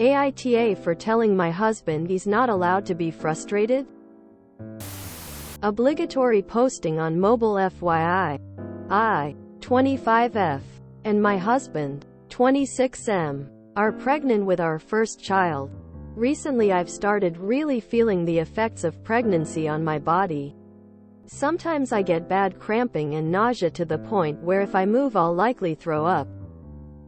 AITA for telling my husband he's not allowed to be frustrated? Obligatory posting on mobile FYI. I, 25F, and my husband, 26M, are pregnant with our first child. Recently I've started really feeling the effects of pregnancy on my body. Sometimes I get bad cramping and nausea to the point where if I move I'll likely throw up.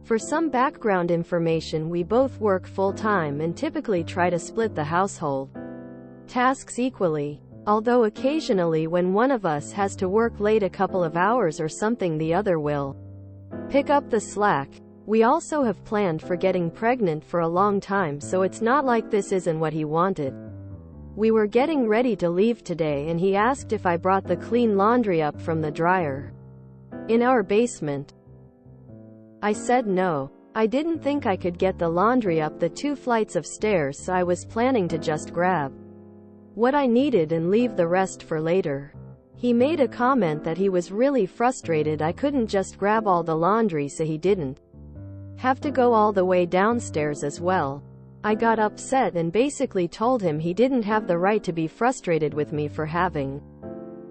For some background information, we both work full-time and typically try to split the household tasks equally. Although occasionally when one of us has to work late a couple of hours or something, the other will pick up the slack. We also have planned for getting pregnant for a long time, so it's not like this isn't what he wanted. We were getting ready to leave today and he asked if I brought the clean laundry up from the dryer in our basement. I said no. I didn't think I could get the laundry up the 2 flights of stairs, so I was planning to just grab what I needed and leave the rest for later. He made a comment that he was really frustrated I couldn't just grab all the laundry, so he didn't have to go all the way downstairs as well. I got upset and basically told him he didn't have the right to be frustrated with me for having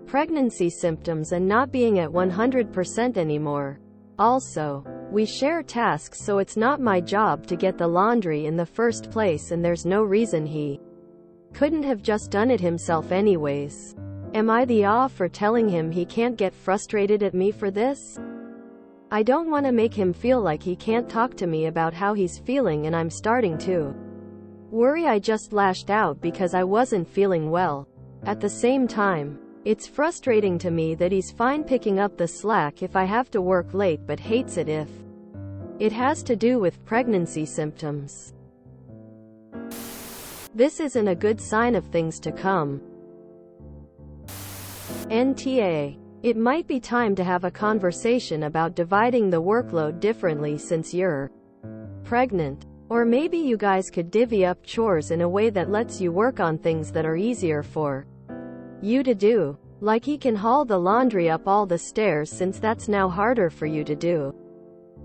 pregnancy symptoms and not being at 100% anymore. Also, we share tasks, so it's not my job to get the laundry in the first place, and there's no reason he couldn't have just done it himself anyways. Am I the ass for telling him he can't get frustrated at me for this? I don't want to make him feel like he can't talk to me about how he's feeling, and I'm starting to worry I just lashed out because I wasn't feeling well. At the same time, it's frustrating to me that he's fine picking up the slack if I have to work late but hates it if it has to do with pregnancy symptoms. This isn't a good sign of things to come. NTA. It might be time to have a conversation about dividing the workload differently since you're pregnant. Or maybe you guys could divvy up chores in a way that lets you work on things that are easier for you to do. Like he can haul the laundry up all the stairs since that's now harder for you to do.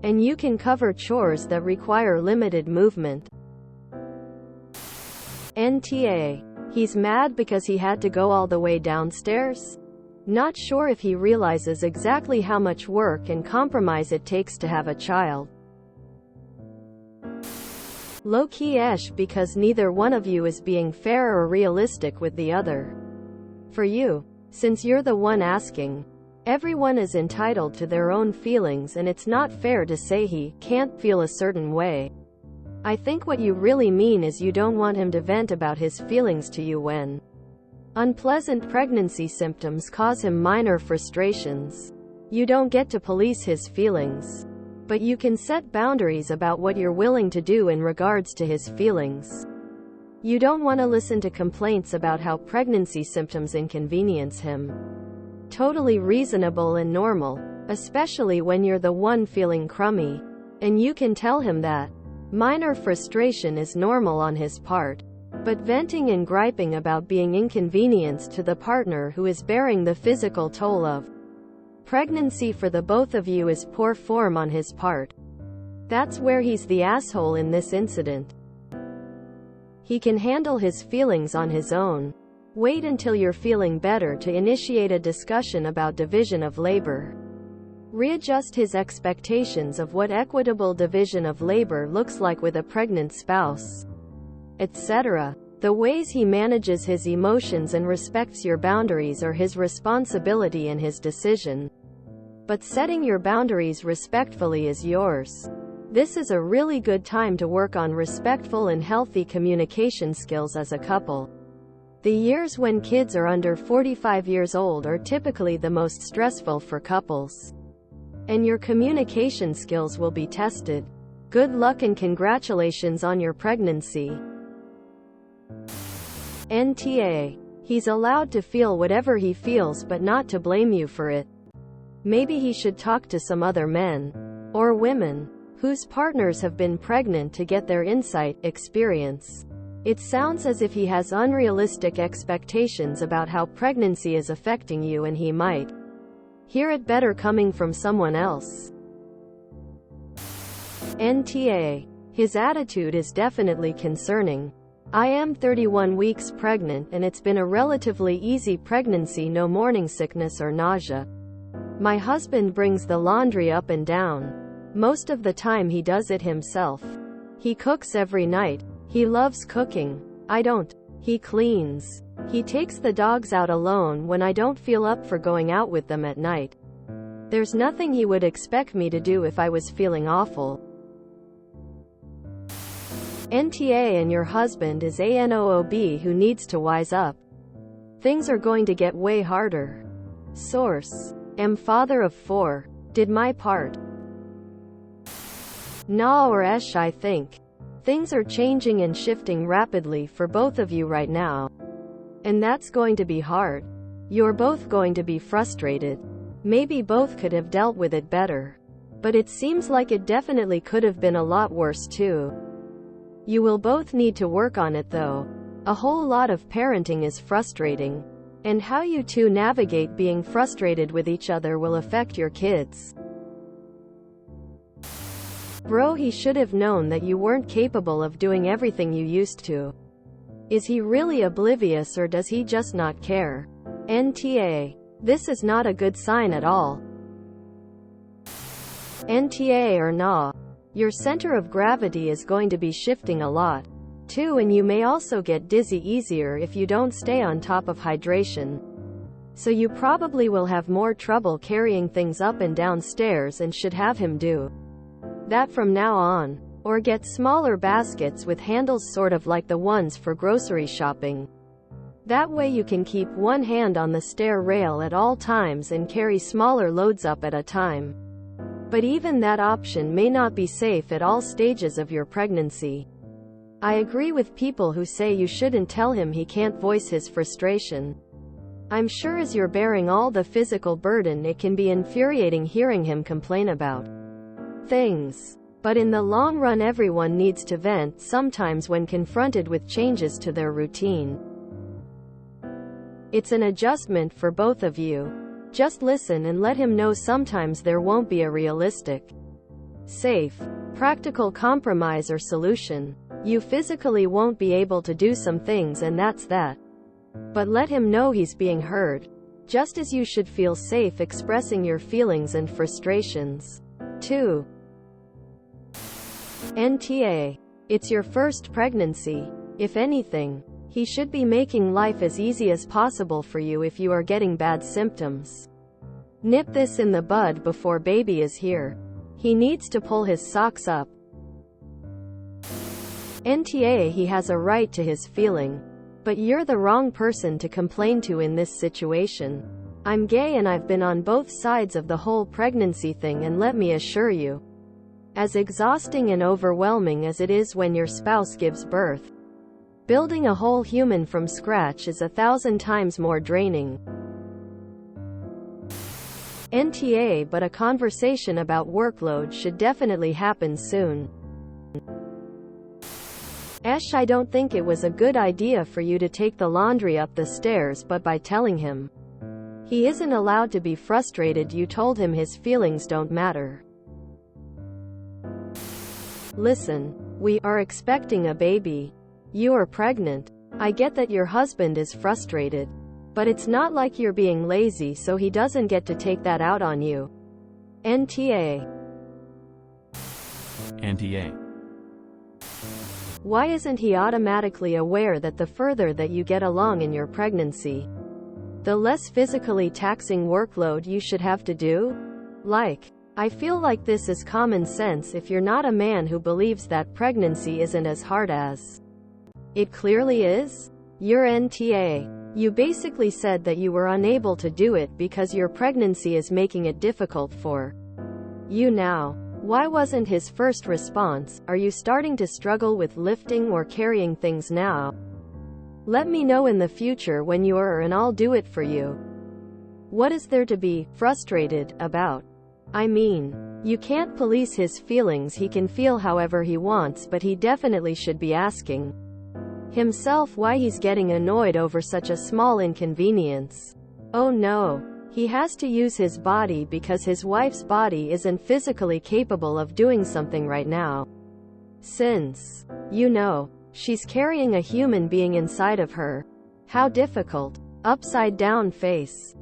And you can cover chores that require limited movement. NTA. He's mad because he had to go all the way downstairs? Not sure if he realizes exactly how much work and compromise it takes to have a child. Low-key-ish because neither one of you is being fair or realistic with the other. For you, since you're the one asking, everyone is entitled to their own feelings, and it's not fair to say he can't feel a certain way. I think what you really mean is you don't want him to vent about his feelings to you when unpleasant pregnancy symptoms cause him minor frustrations. You don't get to police his feelings, but you can set boundaries about what you're willing to do in regards to his feelings. You don't want to listen to complaints about how pregnancy symptoms inconvenience him. Totally reasonable and normal, especially when you're the one feeling crummy. And you can tell him that minor frustration is normal on his part. But venting and griping about being inconvenienced to the partner who is bearing the physical toll of pregnancy for the both of you is poor form on his part. That's where he's the asshole in this incident. He can handle his feelings on his own. Wait until you're feeling better to initiate a discussion about division of labor. Readjust his expectations of what equitable division of labor looks like with a pregnant spouse, etc. The ways he manages his emotions and respects your boundaries are his responsibility and his decision. But setting your boundaries respectfully is yours. This is a really good time to work on respectful and healthy communication skills as a couple. The years when kids are under 45 years old are typically the most stressful for couples. And your communication skills will be tested. Good luck and congratulations on your pregnancy. NTA. He's allowed to feel whatever he feels but not to blame you for it. Maybe he should talk to some other men or women whose partners have been pregnant to get their experience. It sounds as if he has unrealistic expectations about how pregnancy is affecting you, and he might hear it better coming from someone else. NTA. His attitude is definitely concerning. I am 31 weeks pregnant and it's been a relatively easy pregnancy, no morning sickness or nausea. My husband brings the laundry up and down. Most of the time he does it himself. He cooks every night. He loves cooking. I don't. He cleans. He takes the dogs out alone when I don't feel up for going out with them at night. There's nothing he would expect me to do if I was feeling awful. NTA and your husband is a noob who needs to wise up. Things are going to get way harder. Source: am father of 4. Did my part. Nah or esh. I think things are changing and shifting rapidly for both of you right now. And that's going to be hard. You're both going to be frustrated. Maybe both could have dealt with it better. But it seems like it definitely could have been a lot worse too. You will both need to work on it though. A whole lot of parenting is frustrating. And how you two navigate being frustrated with each other will affect your kids. Bro, he should have known that you weren't capable of doing everything you used to. Is he really oblivious or does he just not care? NTA. This is not a good sign at all. NTA or nah. Your center of gravity is going to be shifting a lot, too, and you may also get dizzy easier if you don't stay on top of hydration. So you probably will have more trouble carrying things up and down stairs and should have him do that from now on. Or get smaller baskets with handles, sort of like the ones for grocery shopping. That way you can keep one hand on the stair rail at all times and carry smaller loads up at a time. But even that option may not be safe at all stages of your pregnancy. I agree with people who say you shouldn't tell him he can't voice his frustration. I'm sure as you're bearing all the physical burden, it can be infuriating hearing him complain about things. But in the long run, everyone needs to vent sometimes when confronted with changes to their routine. It's an adjustment for both of you. Just listen and let him know sometimes there won't be a realistic, safe, practical compromise or solution. You physically won't be able to do some things, and that's that. But let him know he's being heard. Just as you should feel safe expressing your feelings and frustrations. 2. NTA. It's your first pregnancy. If anything, he should be making life as easy as possible for you if you are getting bad symptoms. Nip this in the bud before baby is here. He needs to pull his socks up. NTA. He has a right to his feeling. But you're the wrong person to complain to in this situation. I'm gay and I've been on both sides of the whole pregnancy thing, and let me assure you, as exhausting and overwhelming as it is when your spouse gives birth, building a whole human from scratch is 1,000 times more draining. NTA. But a conversation about workload should definitely happen soon. Esh. I don't think it was a good idea for you to take the laundry up the stairs, but by telling him he isn't allowed to be frustrated, you told him his feelings don't matter. Listen, we are expecting a baby. You are pregnant. I get that your husband is frustrated. But it's not like you're being lazy, so he doesn't get to take that out on you. NTA. NTA. Why isn't he automatically aware that the further that you get along in your pregnancy, the less physically taxing workload you should have to do? I feel like this is common sense if you're not a man who believes that pregnancy isn't as hard as it clearly is. You're NTA. You basically said that you were unable to do it because your pregnancy is making it difficult for you now. Why wasn't his first response, "Are you starting to struggle with lifting or carrying things now? Let me know in the future when you are and I'll do it for you"? What is there to be frustrated about? I mean, you can't police his feelings. He can feel however he wants, but he definitely should be asking himself why he's getting annoyed over such a small inconvenience. Oh no. He has to use his body because his wife's body isn't physically capable of doing something right now. Since, you know, she's carrying a human being inside of her. How difficult. Upside down face.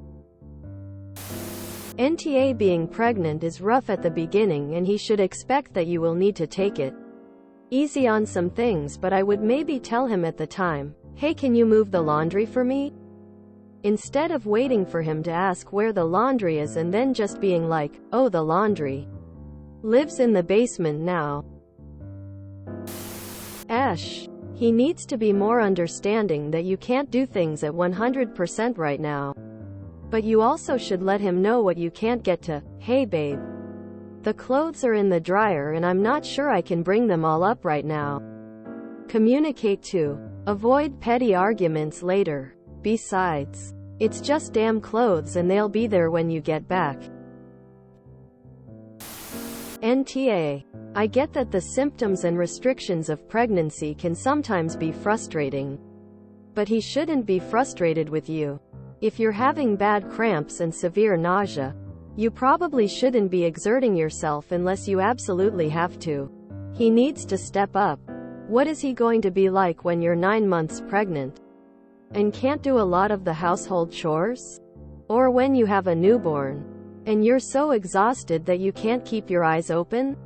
NTA being pregnant is rough at the beginning and he should expect that you will need to take it easy on some things, but I would maybe tell him at the time, hey, can you move the laundry for me? Instead of waiting for him to ask where the laundry is and then just being like, oh, the laundry lives in the basement now. He needs to be more understanding that you can't do things at 100% right now. But you also should let him know what you can't get to. Hey babe, the clothes are in the dryer and I'm not sure I can bring them all up right now. Communicate to avoid petty arguments later. Besides, it's just damn clothes and they'll be there when you get back. NTA. I get that the symptoms and restrictions of pregnancy can sometimes be frustrating. But he shouldn't be frustrated with you. If you're having bad cramps and severe nausea, you probably shouldn't be exerting yourself unless you absolutely have to. He needs to step up. What is he going to be like when you're 9 months pregnant and can't do a lot of the household chores? Or when you have a newborn and you're so exhausted that you can't keep your eyes open?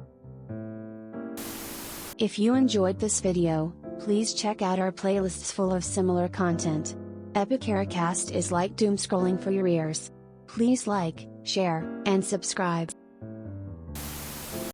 If you enjoyed this video, please check out our playlists full of similar content. AmITheAsshole is like doom scrolling for your ears. Please like, share, and subscribe.